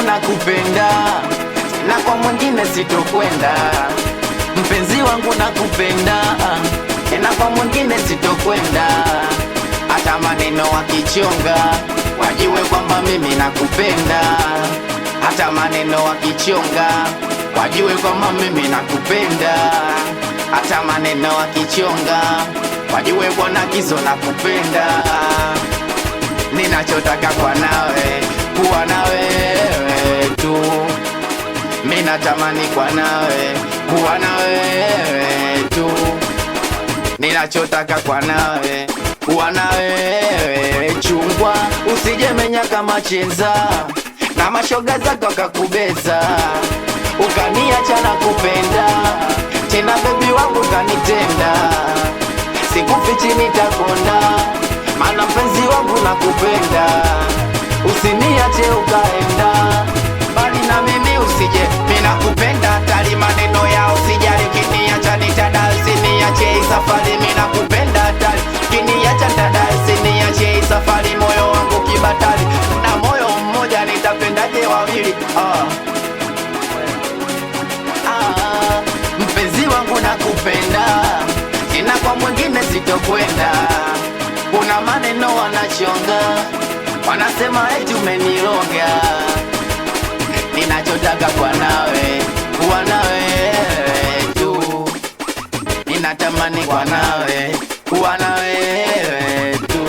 nakupenda, na kwa mwingine sitokwenda. Mpenzi wangu nakupenda, na kwa mwingine sitokwenda. Hata maneno wakichonga, wajue kwamba mimi nakupenda. Hata maneno wakichonga, wajue kwamba mimi nakupenda. Hata maneno wakichonga, wajue bwana Kizo nakupenda. Ninachotaka kwa nawe, kuwa na wewe tu. Mimi natamani kwa nawe, kuwa na wewe tu. Ninachotaka kwa nawe, kuwa na wewe. Chungwa usijemenya kama chenza, na mashoga zako kakubeza, ukaniacha na kupenda tena. Baby wangu kanitenda, sikufichi nitakonda, maana mpenzi wangu nakupenda. Usiniache ukaenda bali na mimi usije, mimi nakupenda. Tali maneno yao sijali, kiniacha nitada. Usiniache safari, mimi nakupenda. Tali kiniacha tada, usiniache safari. Moyo wangu kibatali, na moyo mmoja nitapendaje wawili? Mpenzi wangu nakupenda, tena kwa mwingine sitokwenda. Kuna maneno wanachonga, wanasema eti umeniroga. Ninachotaka kwa nawe, kuwa nawe tu. Ninatamani kwa nawe, kuwa nawe tu.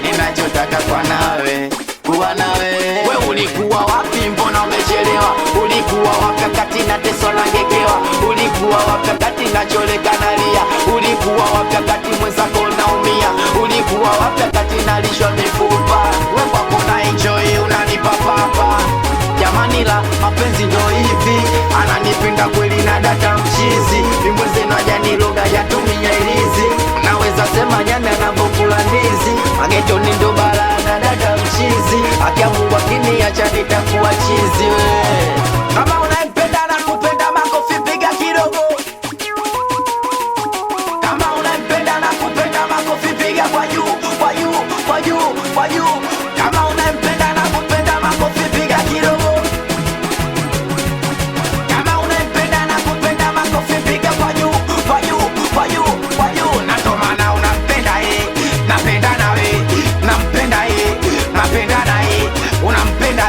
Ninachotaka kwa nawe, kuwa nawe. We ulikuwa wapi? Mbona umechelewa? Ulikuwa wapi wakati nateso nagekewa? Ulikuwa wapi wakati nacholeka nalia? Ulikuwa wapi wakati mwenzako naumia? Ulikuwa wapi wakati nalishwa mifupa? We kwako na enjoy, unanipa papa. Jamani la mapenzi ndo hivi, ananipenda kweli na data mchizi. Vimweze na jani loga yatumia ilizi, naweza sema nyani anavokula ndizi. Magetoni ndo bala na data mchizi, akia Mungu akiniacha nitakuwa chizi. We kama unampenda na kupenda, makofi piga kidogo. Kama unampenda na kupenda, makofi piga kwa juu, kwa juu, kwa juu, kwa juu. Kama unampenda na kupenda, makofi piga kidogo. Kama unampenda na kupenda, makofi piga kwa juu, kwa juu, kwa juu, kwa juu. Na ndo maana unampenda napenda nawe, nampenda napenda naye, unampenda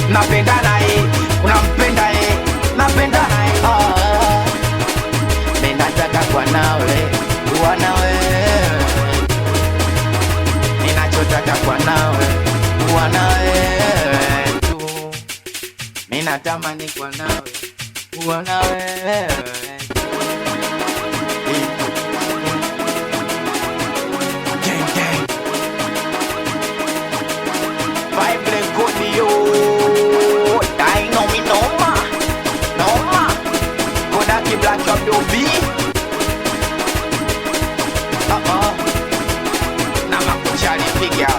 napenda naye, unampenda napenda naye. Mimi nataka kwa nawe, kuwa nawe. Ninachotaka kwa nawe, kuwa nawe tu. Mimi natamani kwa nawe, kuwa nawe. Gang gang, vibrant Kodio. Dino mi noma, noma. Kodaki Black Shop do B. Na makuchali piga.